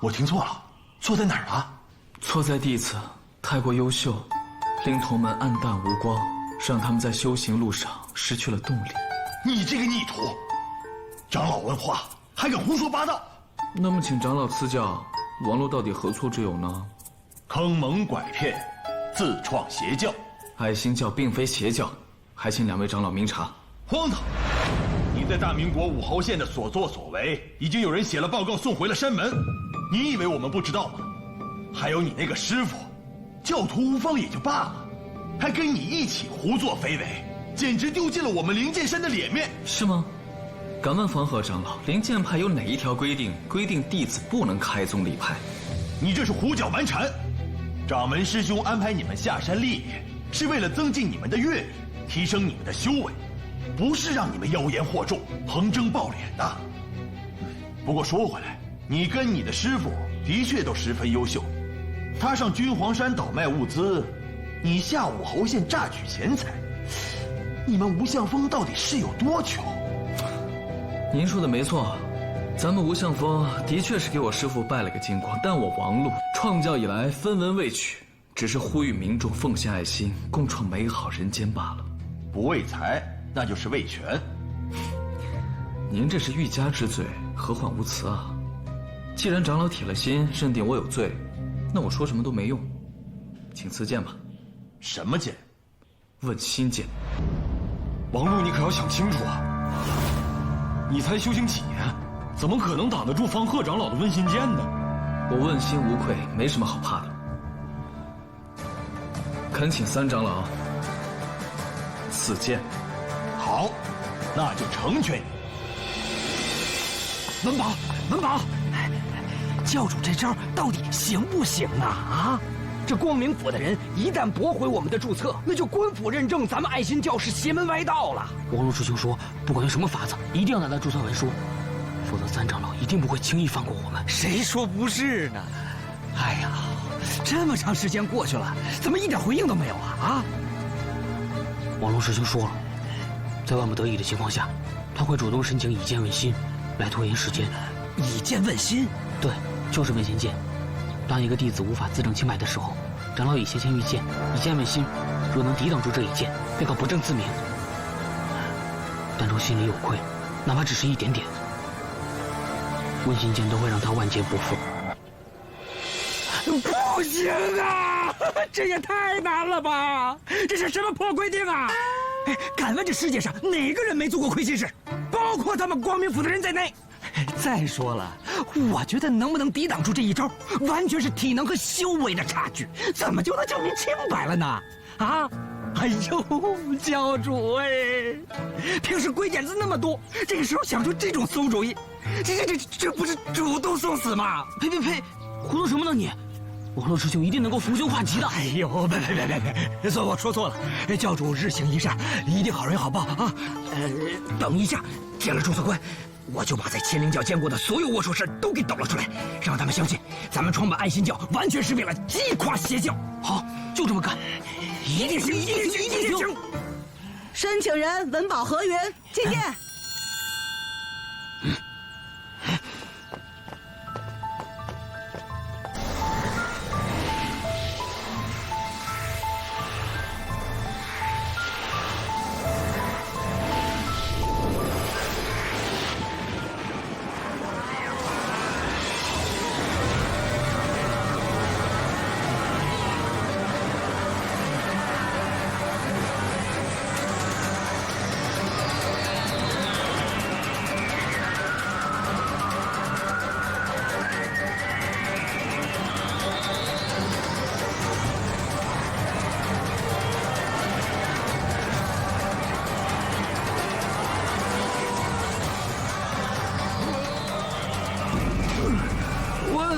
我听错了，错在哪儿了？错在弟子太过优秀，令同门暗淡无光，让他们在修行路上失去了动力。你这个逆徒，长老问话还敢胡说八道！那么，请长老赐教，王路到底何错之有呢？坑蒙拐骗，自创邪教。爱新教并非邪教，还请两位长老明察。荒唐！你在大明国武侯县的所作所为，已经有人写了报告送回了山门。你以为我们不知道吗？还有你那个师傅，教徒无方也就罢了，还跟你一起胡作非为，简直丢尽了我们灵剑山的脸面。是吗？敢问黄河长老，灵剑派有哪一条规定弟子不能开宗立派？你这是胡搅蛮缠！掌门师兄安排你们下山历练，是为了增进你们的阅历，提升你们的修为，不是让你们妖言惑众、横征暴敛的。不过说回来，你跟你的师傅的确都十分优秀，他上君皇山倒卖物资，你下武侯县榨取钱财，你们无相峰到底是有多穷？您说的没错，咱们无相峰的确是给我师父拜了个金光，但我王路创教以来分文未取，只是呼吁民众奉献爱心，共创美好人间罢了。不为财，那就是为权。您这是欲加之罪，何患无辞啊？既然长老铁了心，认定我有罪，那我说什么都没用，请赐剑吧。什么剑？问心剑。王路，你可要想清楚啊！你才修行几年，怎么可能挡得住方鹤长老的问心剑呢？我问心无愧，没什么好怕的。恳请三长老赐剑。好，那就成全你。文宝，文宝，教主这招到底行不行啊？啊！这光明府的人一旦驳回我们的注册，那就官府认证咱们爱新教是邪门歪道了。王路师兄说，不管用什么法子，一定要拿到注册文书，否则三长老一定不会轻易放过我们。谁说不是呢？哎呀，这么长时间过去了，怎么一点回应都没有啊？啊！王路师兄说了，在万不得已的情况下，他会主动申请以剑问心，来拖延时间。以剑问心？对，就是问心剑。当一个弟子无法自证清白的时候，长老以邪剑御剑，以剑问心，若能抵挡住这一剑，便可不证自明。但若心里有愧，哪怕只是一点点，问心剑都会让他万劫不复。不行啊！这也太难了吧！这是什么破规定啊？哎，敢问这世界上哪个人没做过亏心事？包括他们光明府的人在内。再说了，我觉得能不能抵挡住这一招，完全是体能和修为的差距，怎么就能证明清白了呢？啊！哎呦，教主哎，平时鬼点子那么多，这个时候想出这种馊主意，这不是主动送死吗？呸呸呸！胡说什么呢你？王路师兄一定能够逢凶化吉的。哎呦，别，算我说错了。教主日行一善，一定好人好报啊！等一下，见了注册官，我就把在乾陵教见过的所有龌龊事都给抖了出来，让他们相信咱们创办爱新教完全是为了击垮邪教。好，就这么干，一定行，一定行！申请人文宝何云觐见。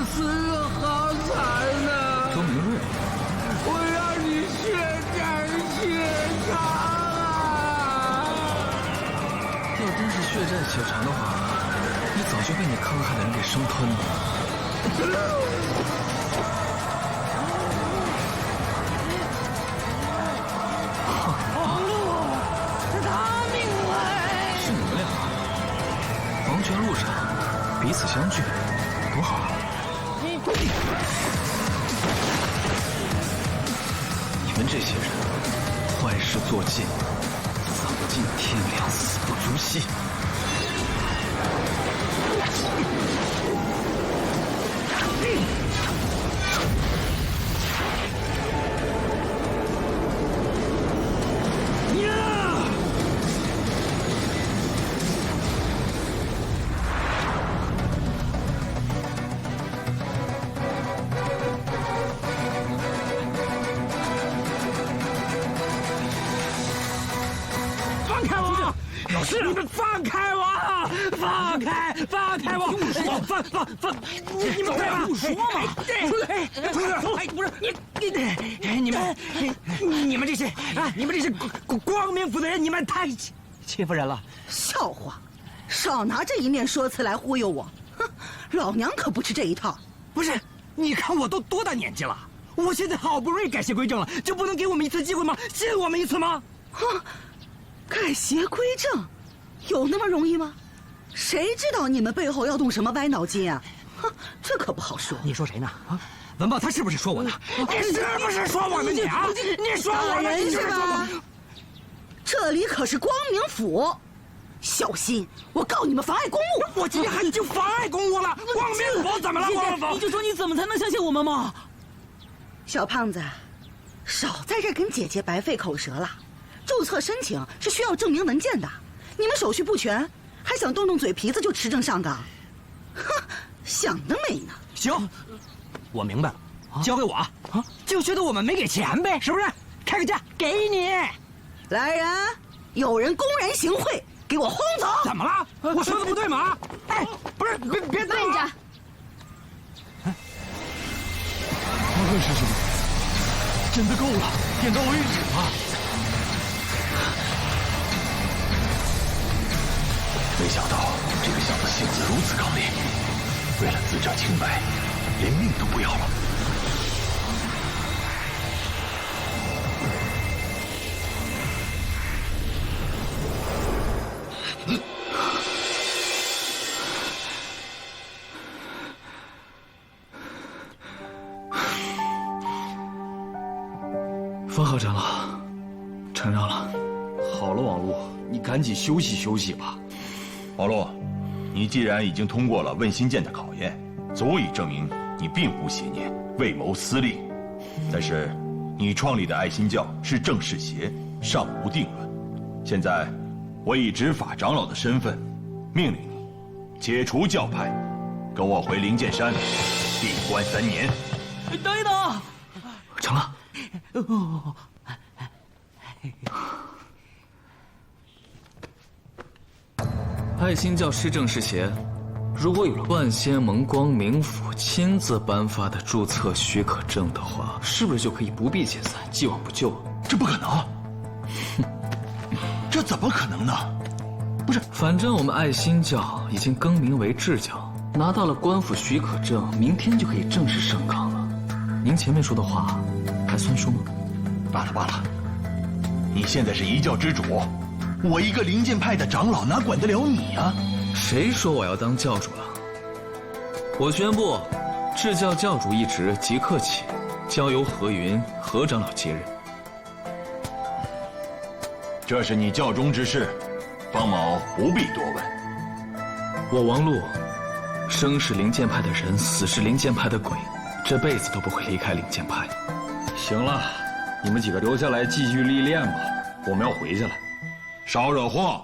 死得好惨呐！周明瑞，我要你血债血偿啊！要真是血债血偿的话，你早就被你坑害的人给生吞了。王路，他命来！是你们俩，黄泉路上彼此相聚，多好啊！你们这些人坏事做尽，丧尽天良，死不足惜。放开我！有事！你们放开我！放开！放开我！放！你们快吧！不说嘛！不是你们这些啊！你们这些光明府的人，你们太欺负人了！笑话，少拿这一面说辞来忽悠我！哼，老娘可不吃这一套。不是，你看我都多大年纪了？我现在好不容易改邪归正了，就不能给我们一次机会吗？信我们一次吗？哼！改邪归正，有那么容易吗？谁知道你们背后要动什么歪脑筋啊？哼，这可不好说。你说谁呢？啊，文豹他是不是说我呢？你是不是说我呢？你啊，你说我呢？人是吧？这里可是光明府，小心我告你们妨碍公务！我今天还已经妨碍公务了，光明府怎么了？光明府，你就说你怎么才能相信我们嘛？小胖子，少在这跟姐姐白费口舌了。注册申请是需要证明文件的，你们手续不全，还想动动嘴皮子就持证上岗？哼，想得美呢！行，我明白了，交给我啊！就觉得我们没给钱呗，是不是？开个价给你。来人，有人公然行贿，给我轰走！怎么了？我说的不对吗？哎，不是，别慢着！师兄，真的够了，点到为止吧。没想到这个小子性子如此刚烈，为了自证清白，连命都不要了。方浩长老，承让了。好了，王璐，你赶紧休息休息吧。王璐，你既然已经通过了问心剑的考验，足以证明你并无邪念，为谋私利。但是，你创立的爱心教是正是邪，尚无定论。现在，我以执法长老的身份，命令你解除教派，跟我回灵剑山，闭关3年。等一等，成了。爱心教是正是邪，如果有了万仙盟光明府亲自颁发的注册许可证的话，是不是就可以不必解散，既往不咎？这不可能，这怎么可能呢？不是，反正我们爱心教已经更名为智教，拿到了官府许可证，明天就可以正式上岗了。您前面说的话还算数吗？罢了罢了，你现在是一教之主，我一个灵剑派的长老哪管得了你呀？谁说我要当教主了？我宣布，智教教主一职即刻起，交由何云何长老接任。这是你教中之事，方某不必多问。我王璐，生是灵剑派的人，死是灵剑派的鬼，这辈子都不会离开灵剑派。行了，你们几个留下来继续历练吧，我们要回去了。少惹祸。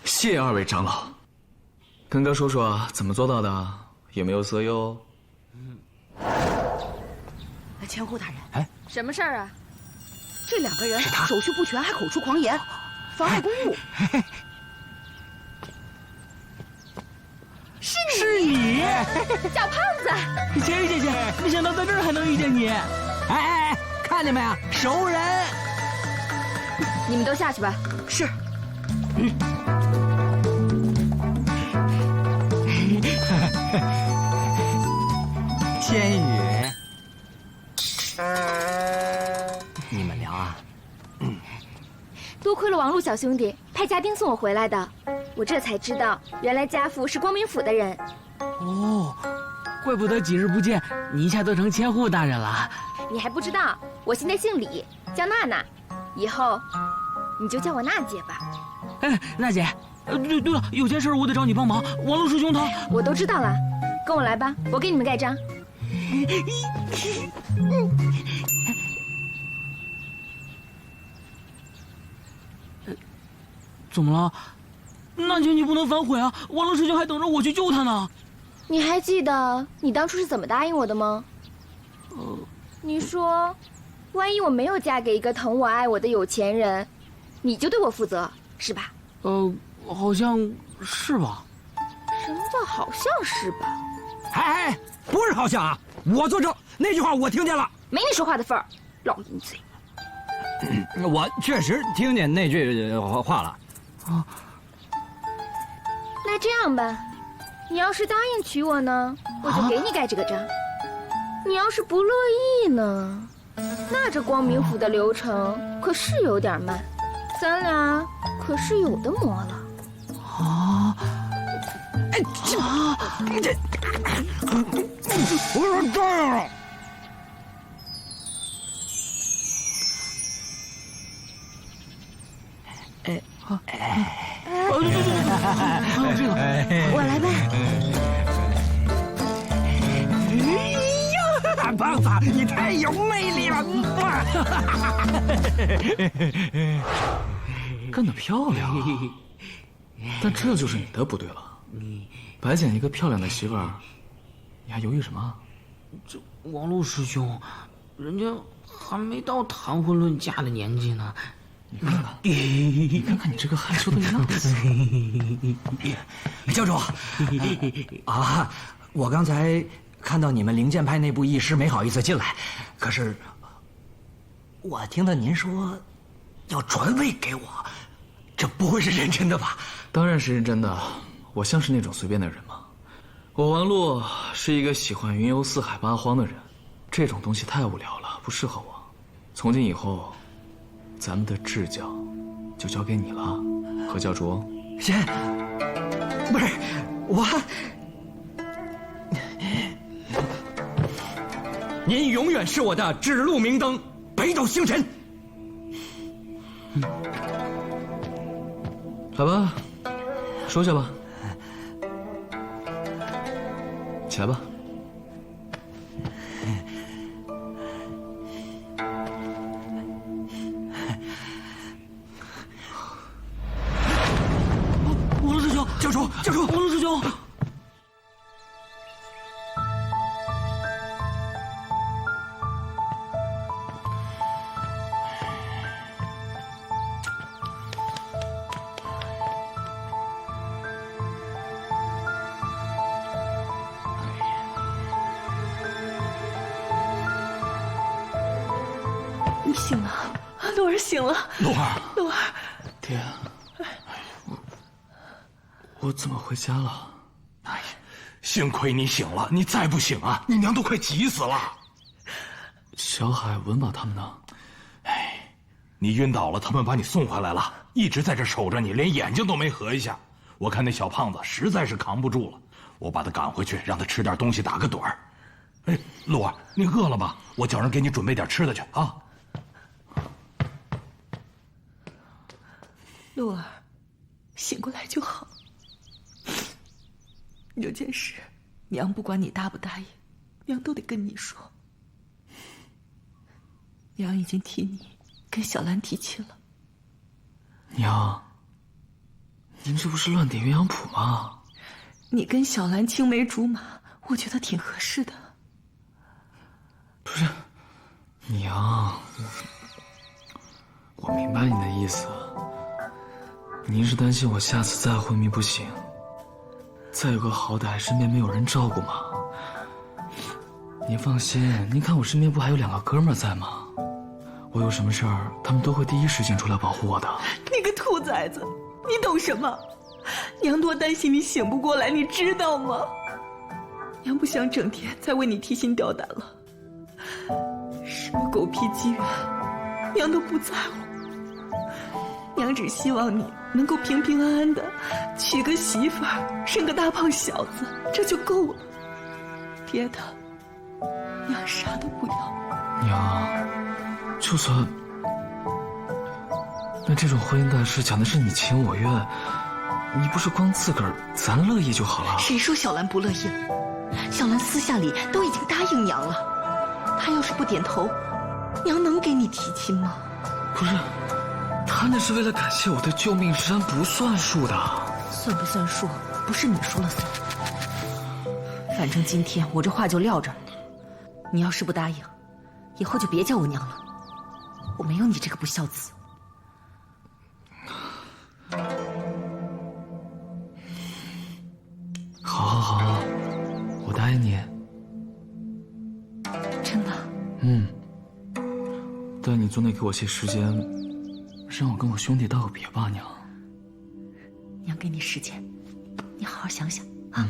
谢二位长老。跟哥说说怎么做到的，有没有色诱？千户大人，哎，什么事儿啊？这2个人手续不全，还口出狂言，妨碍公务。是你，小胖子。千羽姐姐，没想到在这儿还能遇见你。哎，看见没有，熟人。你们都下去吧。是。千羽，你们聊啊。多亏了王璐小兄弟派家丁送我回来的，我这才知道，原来家父是光明府的人。哦，怪不得几日不见，你一下都成千户大人了。你还不知道，我现在姓李，叫娜娜，以后你就叫我娜姐吧。哎，娜姐，对了，有件事我得找你帮忙。王璐师兄他……我都知道了，跟我来吧，我给你们盖章。怎么了？娜姐，你不能反悔啊！王璐师兄还等着我去救他呢。你还记得你当初是怎么答应我的吗？你说，万一我没有嫁给一个疼我爱我的有钱人，你就对我负责，是吧？好像是吧。什么叫好像是吧？哎，不是好像啊，我作证，那句话我听见了。没你说话的份儿，老淫嘴。我确实听见那句话了。那这样吧，你要是答应娶我呢，我就给你盖这个章；你要是不乐意呢，那这光明府的流程可是有点慢，咱俩可是有的磨了。我说这样了。我来吧。胖子，你太有魅力了！干得漂亮啊！但这就是你的不对了。白捡一个漂亮的媳妇儿，你还犹豫什么？这王璐师兄，人家还没到谈婚论嫁的年纪呢。你看看，你看看你这个害羞的样子。教主啊，我刚才看到你们灵剑派内部议事，没好意思进来。可是我听到您说要传位给我，这不会是认真的吧？当然是认真的。我像是那种随便的人吗？我王璐是一个喜欢云游四海八荒的人，这种东西太无聊了，不适合我。从今以后，咱们的治教就交给你了，何教主。先，不是我，您永远是我的指路明灯，北斗星辰。来吧，收下吧，起来吧。王璐师兄，教主，王璐师兄。你醒了，露儿醒了。露儿，露儿，爹，我怎么回家了？哎，幸亏你醒了，你再不醒啊，你娘都快急死了。小海、文宝他们呢？哎，你晕倒了，他们把你送回来了，一直在这守着你，连眼睛都没合一下。我看那小胖子实在是扛不住了，我把他赶回去，让他吃点东西打个盹儿。哎，露儿，你饿了吧？我叫人给你准备点吃的去啊。露儿，醒过来就好。有件事，娘不管你答不答应，娘都得跟你说。娘已经替你跟小兰提亲了。娘，您这不是乱点鸳鸯谱吗？你跟小兰青梅竹马，我觉得挺合适的。不是，娘，我明白您的意思。您是担心我下次再昏迷不醒，再有个好歹，身边没有人照顾吗？您放心，您看我身边不还有2个哥们在吗？我有什么事儿，他们都会第一时间出来保护我的。你个兔崽子，你懂什么？娘多担心你醒不过来，你知道吗？娘不想整天再为你提心吊胆了。什么狗屁机缘，娘都不在乎。娘只希望你能够平平安安的娶个媳妇儿，生个大胖小子，这就够了。爹的，娘啥都不要。娘，就算……那这种婚姻大事讲的是你情我愿，你不是光自个儿咱乐意就好了？谁说小兰不乐意了？小兰私下里都已经答应娘了，她要是不点头，娘能给你提亲吗？不是，他那是为了感谢我的救命之恩，不算数的。算不算数，不是你说了算。反正今天我这话就撂这儿，你要是不答应，以后就别叫我娘了。我没有你这个不孝子。好，我答应你。真的？但你总得给我些时间，让我跟我兄弟道个别吧，娘。娘给你时间，你好好想想啊。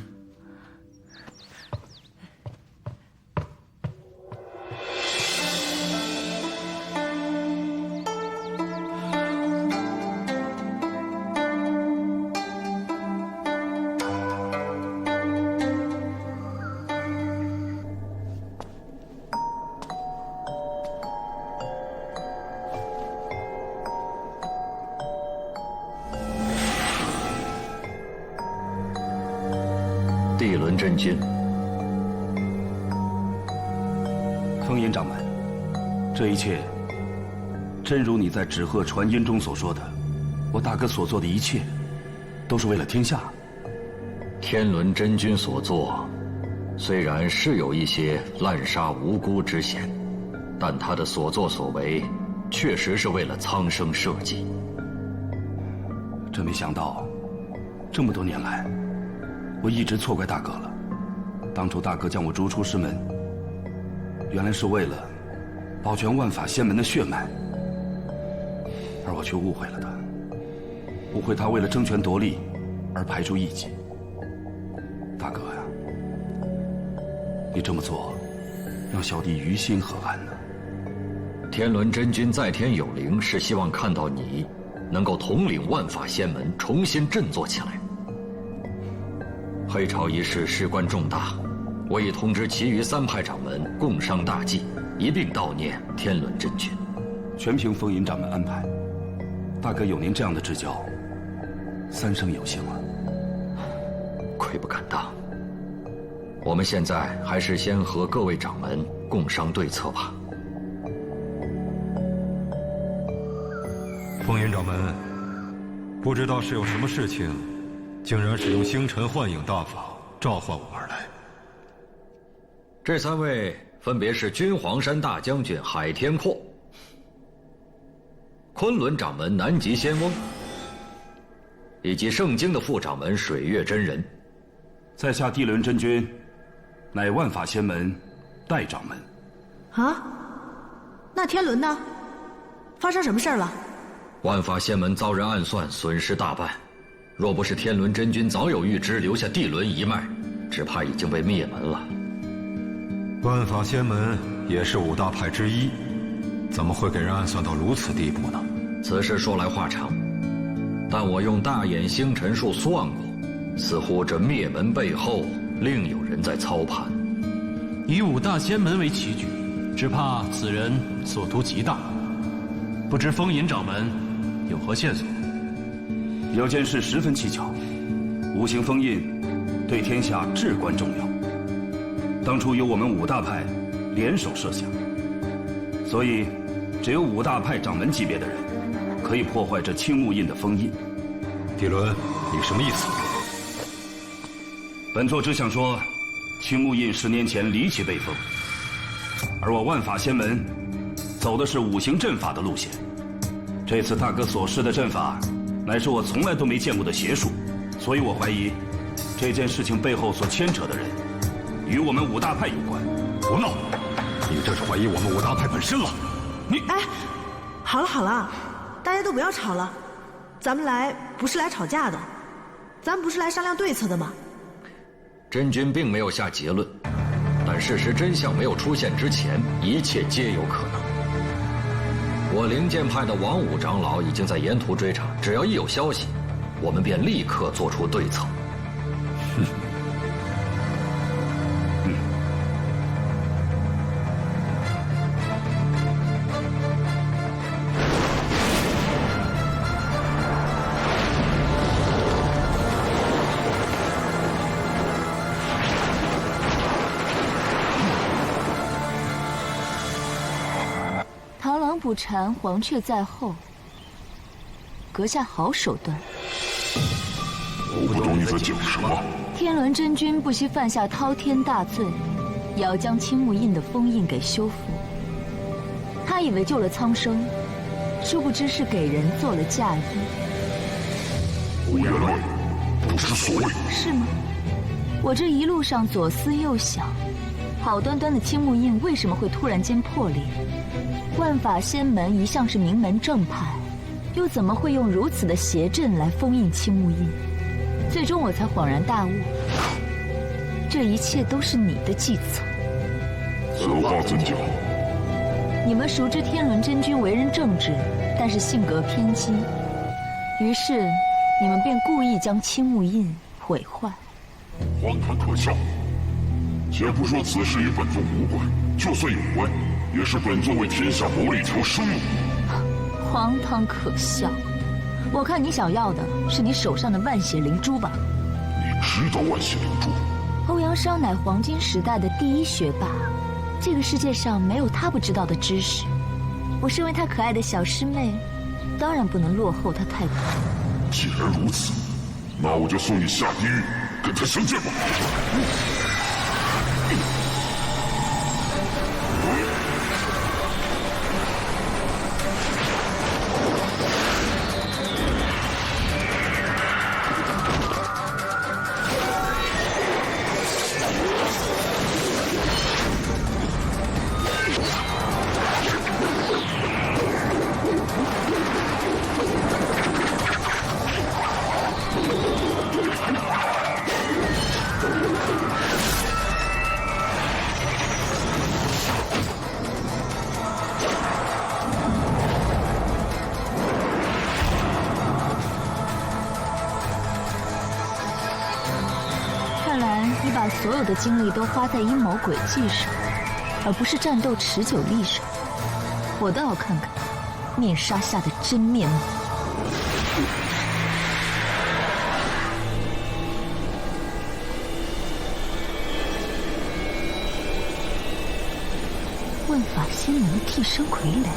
地轮真君，风吟掌门，这一切真如你在纸鹤传音中所说的，我大哥所做的一切，都是为了天下。天轮真君所做，虽然是有一些滥杀无辜之嫌，但他的所作所为，确实是为了苍生社稷。真没想到，这么多年来，我一直错怪大哥了。当初大哥将我逐出师门，原来是为了保全万法仙门的血脉，而我却误会了他，误会他为了争权夺利而排除异己。大哥呀，你这么做，让小弟于心何安呢？天轮真君在天有灵，是希望看到你能够统领万法仙门，重新振作起来。黑潮一事事关重大，我已通知其余3派掌门共商大计，一并悼念天轮真君。全凭风吟掌门安排。大哥有您这样的指教，三生有幸了。愧不敢当。我们现在还是先和各位掌门共商对策吧。风吟掌门，不知道是有什么事情，竟然使用星辰幻影大法召唤我而来。这3位分别是君皇山大将军海天阔、昆仑掌门南极仙翁，以及圣经的副掌门水月真人。在下地轮真君，乃万法仙门代掌门。啊？那天轮呢？发生什么事儿了？万法仙门遭人暗算，损失大半。若不是天轮真君早有预知，留下地轮一脉，只怕已经被灭门了。万法仙门也是5大派之一，怎么会给人暗算到如此地步呢？此事说来话长，但我用大眼星辰术算过，似乎这灭门背后另有人在操盘。以5大仙门为棋局，只怕此人所图极大。不知风吟掌门有何线索？有件事十分蹊跷，五行封印对天下至关重要。当初由我们5大派联手设下，所以只有5大派掌门级别的人可以破坏这青木印的封印。地轮，你什么意思？本座只想说，青木印10年前离奇被封，而我万法仙门走的是5行阵法的路线。这次大哥所施的阵法，乃是我从来都没见过的邪术，所以我怀疑，这件事情背后所牵扯的人，与我们5大派有关。胡闹！你这是怀疑我们5大派本身了。你……哎，好了好了，大家都不要吵了，咱们来不是来吵架的，咱们不是来商量对策的吗？真君并没有下结论，但事实真相没有出现之前，一切皆有可能。我灵剑派的王武长老已经在沿途追查，只要一有消息，我们便立刻做出对策。不缠，黄雀在后，阁下好手段。我不懂你在讲什么。天伦真君不惜犯下滔天大罪，也要将青木印的封印给修复。他以为救了苍生，殊不知是给人做了嫁衣。我言论不知所谓。是吗？我这一路上左思右想，好端端的青木印为什么会突然间破裂？万法仙门一向是名门正派，又怎么会用如此的邪阵来封印青木印？最终我才恍然大悟，这一切都是你的计策。此话怎讲？你们熟知天伦真君为人正直，但是性格偏激，于是你们便故意将青木印毁坏。荒唐可笑！且不说此事与本座无关，就算有关，也是本座为天下谋了一条生路。荒唐可笑！我看你想要的是你手上的万血灵珠吧？你知道万血灵珠？欧阳商乃黄金时代的第一学霸，这个世界上没有他不知道的知识。我身为他可爱的小师妹，当然不能落后他太多。既然如此，那我就送你下地狱，跟他相见吧。所有的精力都花在阴谋诡计上，而不是战斗持久力上。我倒要看看面纱下的真面目。万法仙门的替身傀儡。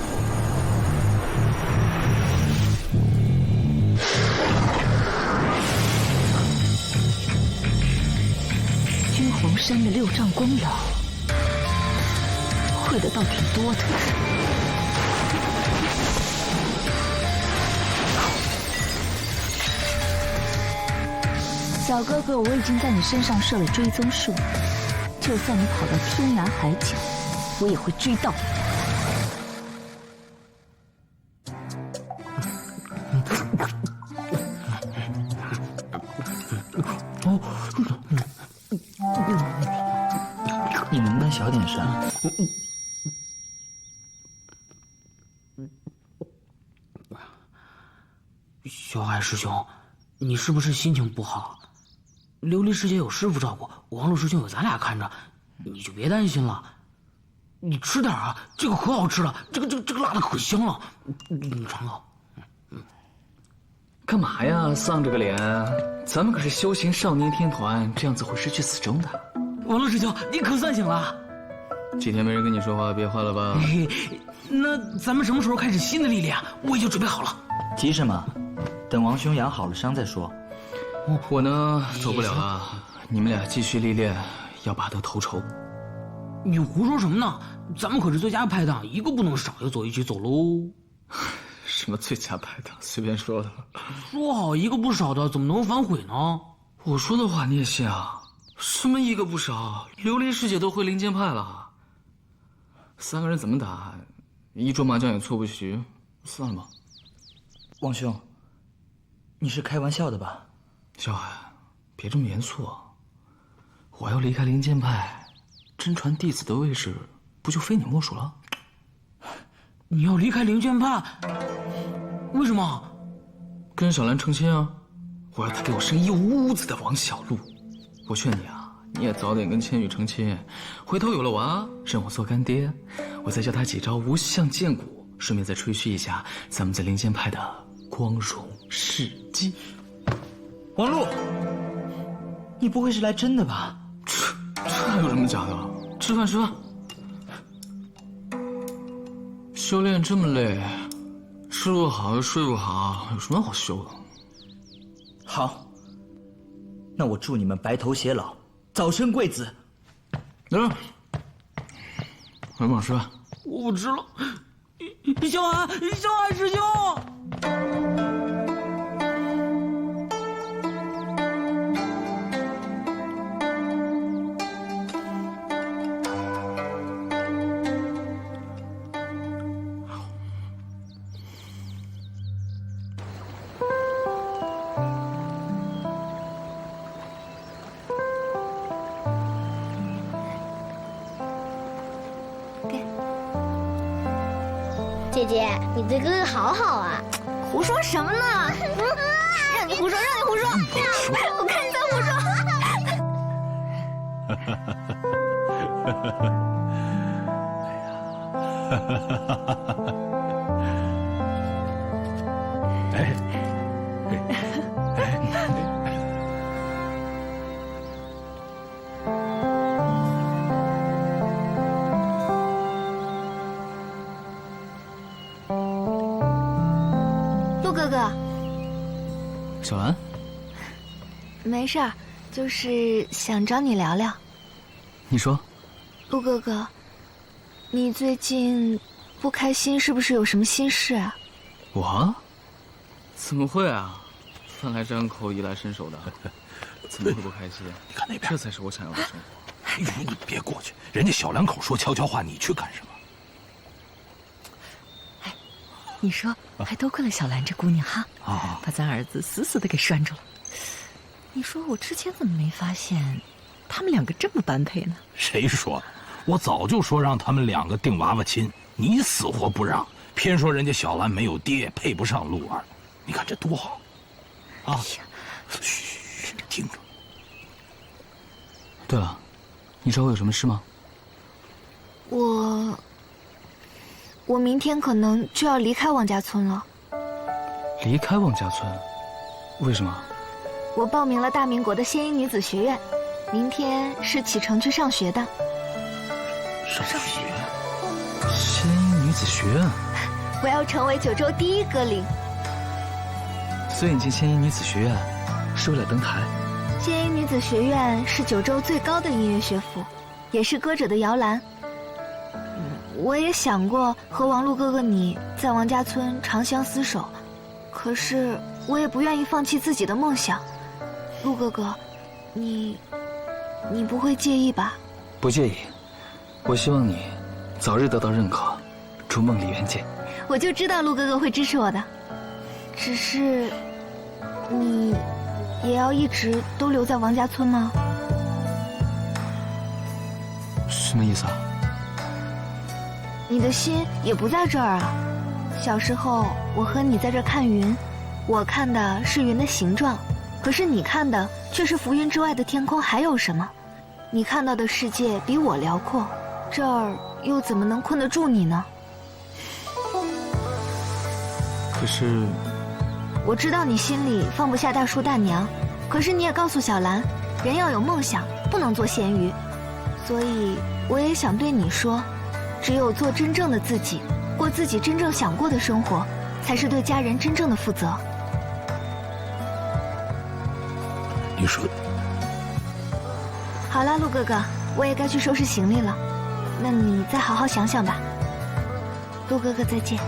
红山的6丈功劳，会的倒挺多的。小哥哥，我已经在你身上设了追踪术，就算你跑到天涯海角，我也会追到你。你能不能小点声？小海师兄，你是不是心情不好？琉璃师姐有师傅照顾，王璐师兄有咱俩看着，你就别担心了。你吃点啊，这个可好吃了，这个辣的可香了，你尝尝。干嘛呀，丧着个脸？咱们可是修行少年天团，这样子会失去始终的。王璐师兄，你可算醒了。几天没人跟你说话，憋坏了吧？那咱们什么时候开始新的历练？我已经准备好了。急什么？等王兄养好了伤再说。我呢，走不了了。你们俩继续历练，要拔得头筹。你胡说什么呢？咱们可是最佳拍档，一个不能少，要走一起走喽。什么最佳拍档？随便说的。说好一个不少的，怎么能反悔呢？我说的话你也信啊？什么一个不少？琉璃师姐都会灵剑派了，3个人怎么打？一桌麻将也错不局，算了吧。王兄，你是开玩笑的吧？小海，别这么严肃啊！我要离开灵剑派，真传弟子的位置不就非你莫属了？你要离开灵剑派？为什么？跟小兰成亲啊！我要她给我生一屋子的王小璐。我劝你啊，你也早点跟千羽成亲，回头有了娃，认我做干爹，我再教他几招无相剑骨，顺便再吹嘘一下咱们在灵剑派的光荣事迹。王璐，你不会是来真的吧？这还有什么假的？吃饭。嘘，修炼这么累，吃不好又睡不好，有什么好修的？好，那我祝你们白头偕老，早生贵子。来，老师，我不吃了。小安师兄。姐姐，你对哥哥好好啊！胡说什么呢？让你胡说，让你胡说！我看你在胡说。陆哥哥，小兰，没事儿，就是想找你聊聊。你说。陆哥哥，你最近不开心，是不是有什么心事啊？我？怎么会啊？饭来张口，衣来伸手的，怎么会不开心？你看那边，这才是我想要的生活。玉茹，你别过去，人家小两口说悄悄话，你去干什么？你说，还多亏了小兰这姑娘哈，把咱儿子死死的给拴住了。你说我之前怎么没发现，他们两个这么般配呢？谁说？我早就说让他们两个定娃娃亲，你死活不让，偏说人家小兰没有爹，配不上陆儿。你看这多好，啊！嘘，听着。对了，你找我有什么事吗？我明天可能就要离开王家村了。离开王家村？为什么？我报名了大明国的仙音女子学院，明天是启程去上学的。上学？仙音女子学院？我要成为九州第一歌伶。所以你进仙音女子学院是为了登台？仙音女子学院是九州最高的音乐学府，也是歌者的摇篮。我也想过和王璐哥哥你在王家村长相厮守，可是我也不愿意放弃自己的梦想。陆哥哥，你不会介意吧？不介意，我希望你早日得到认可，逐梦里缘见。我就知道陆哥哥会支持我的，只是你也要一直都留在王家村吗？什么意思啊？你的心也不在这儿啊。小时候我和你在这儿看云，我看的是云的形状，可是你看的却是浮云之外的天空还有什么。你看到的世界比我辽阔，这儿又怎么能困得住你呢？可是我知道你心里放不下大叔大娘，可是你也告诉小兰，人要有梦想，不能做咸鱼。所以我也想对你说，只有做真正的自己，过自己真正想过的生活，才是对家人真正的负责。你说。好了，陆哥哥，我也该去收拾行李了，那你再好好想想吧。陆哥哥再见。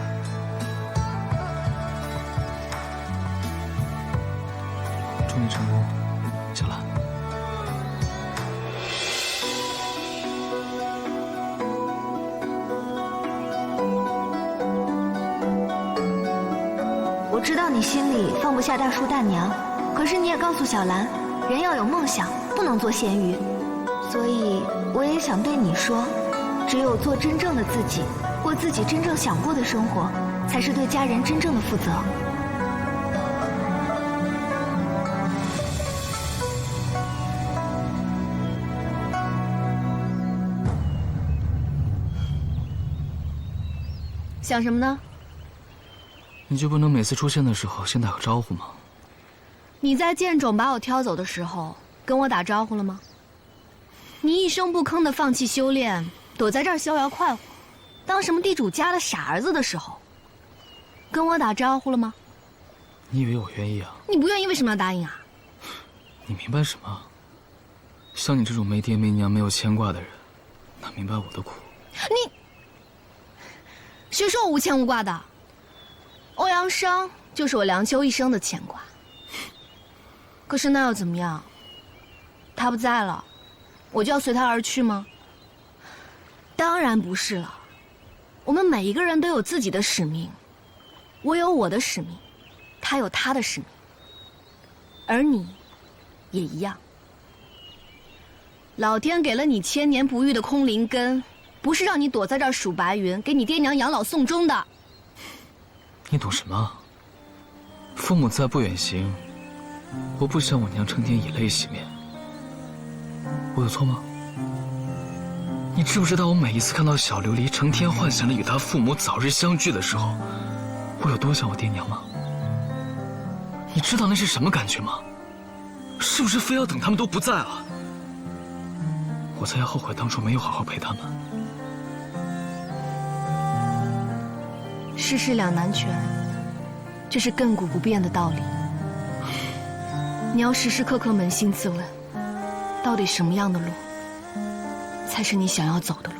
祝你成功，小兰。我知道你心里放不下大叔大娘，可是你也告诉小兰，人要有梦想，不能做咸鱼。所以我也想对你说，只有做真正的自己，过自己真正想过的生活，才是对家人真正的负责。想什么呢？你就不能每次出现的时候先打个招呼吗？你在剑冢把我挑走的时候跟我打招呼了吗？你一声不吭的放弃修炼，躲在这儿逍遥快活，当什么地主家的傻儿子的时候，跟我打招呼了吗？你以为我愿意啊？你不愿意为什么要答应啊？你明白什么？像你这种没爹没娘、没有牵挂的人，哪明白我的苦？你谁说我无牵无挂的？欧阳生就是我梁秋一生的牵挂。可是那又怎么样？他不在了，我就要随他而去吗？当然不是了。我们每一个人都有自己的使命，我有我的使命，他有他的使命，而你也一样。老天给了你千年不遇的空灵根，不是让你躲在这儿数白云，给你爹娘养老送终的。你懂什么？父母再不远行，我不想我娘成天以泪洗面。我有错吗？你知不知道我每一次看到小琉璃成天幻想着与她父母早日相聚的时候，我有多想我爹娘吗？你知道那是什么感觉吗？是不是非要等他们都不在了，我才要后悔当初没有好好陪他们？世事两难全，这是亘古不变的道理。你要时时刻刻扪心自问，到底什么样的路才是你想要走的路？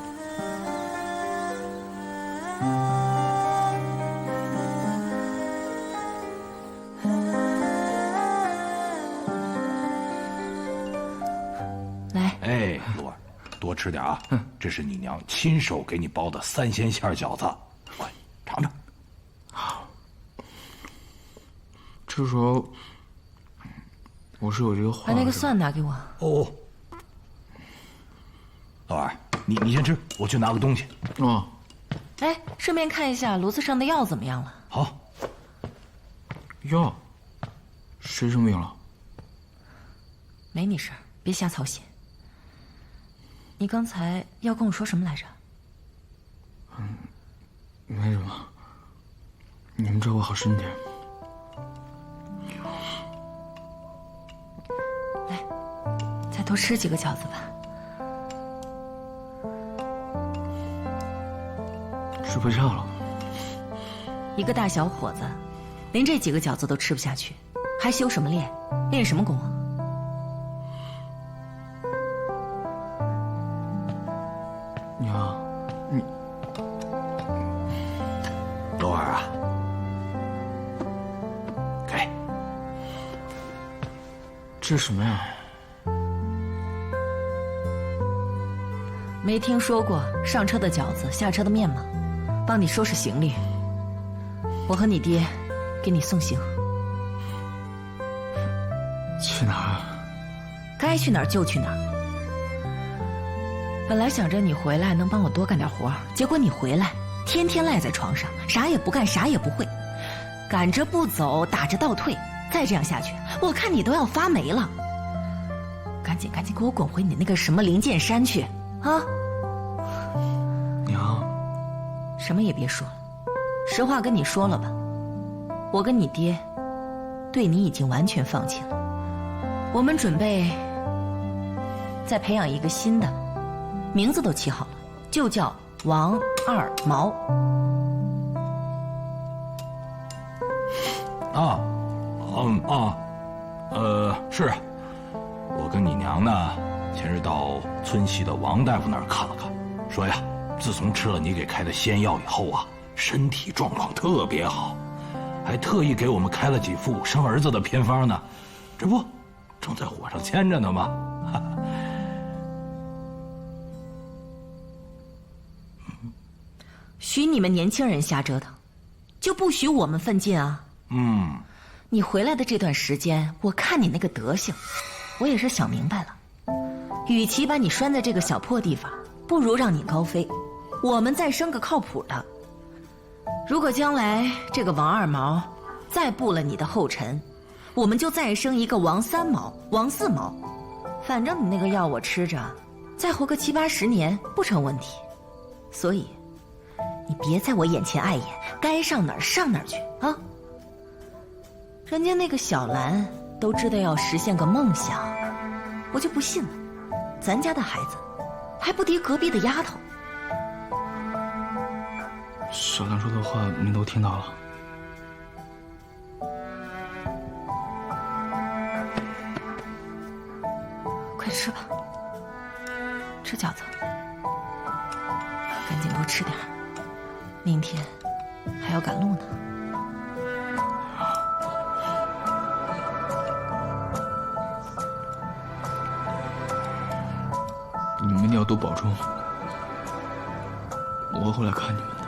来，哎，露儿，多吃点啊！这是你娘亲手给你包的3鲜馅饺子，快尝尝。这时候，我是有这个话。把那个蒜拿给我。哦，老二，你先吃，我去拿个东西。哦。哎，顺便看一下炉子上的药怎么样了？好。药？谁生病了？没你事儿，别瞎操心。你刚才要跟我说什么来着？没什么。你们照顾好身体。再多吃几个饺子吧。吃不下了。一个大小伙子，连这几个饺子都吃不下去，还修什么炼？练什么功啊？娘，你露儿啊，给。这是什么呀？没听说过上车的饺子，下车的面吗？帮你收拾行李。我和你爹给你送行。去哪儿？该去哪儿就去哪儿。本来想着你回来能帮我多干点活，结果你回来天天赖在床上，啥也不干，啥也不会，赶着不走，打着倒退。再这样下去，我看你都要发霉了。赶紧给我滚回你那个什么灵剑山去！啊，娘，什么也别说了，实话跟你说了吧，我跟你爹对你已经完全放弃了，我们准备再培养一个新的，名字都起好了，就叫王二毛。是啊，我跟你娘呢，前日到村西的王大夫那儿看了看，说呀，自从吃了你给开的仙药以后啊，身体状况特别好，还特意给我们开了几副生儿子的偏方呢，这不，正在火上牵着呢吗？许你们年轻人瞎折腾，就不许我们奋进啊！你回来的这段时间，我看你那个德行，我也是想明白了，与其把你拴在这个小破地方，不如让你高飞，我们再生个靠谱的。如果将来这个王二毛再步了你的后尘，我们就再生一个王三毛、王四毛，反正你那个药我吃着，再活个70、80年不成问题。所以，你别在我眼前碍眼，该上哪儿上哪儿去啊！人家那个小兰都知道要实现个梦想，我就不信了，咱家的孩子还不敌隔壁的丫头。少亮说的话您都听到了。快吃吧，吃饺子，赶紧多吃点儿，明天还要赶路呢。你们一定要多保重，我会回来看你们的。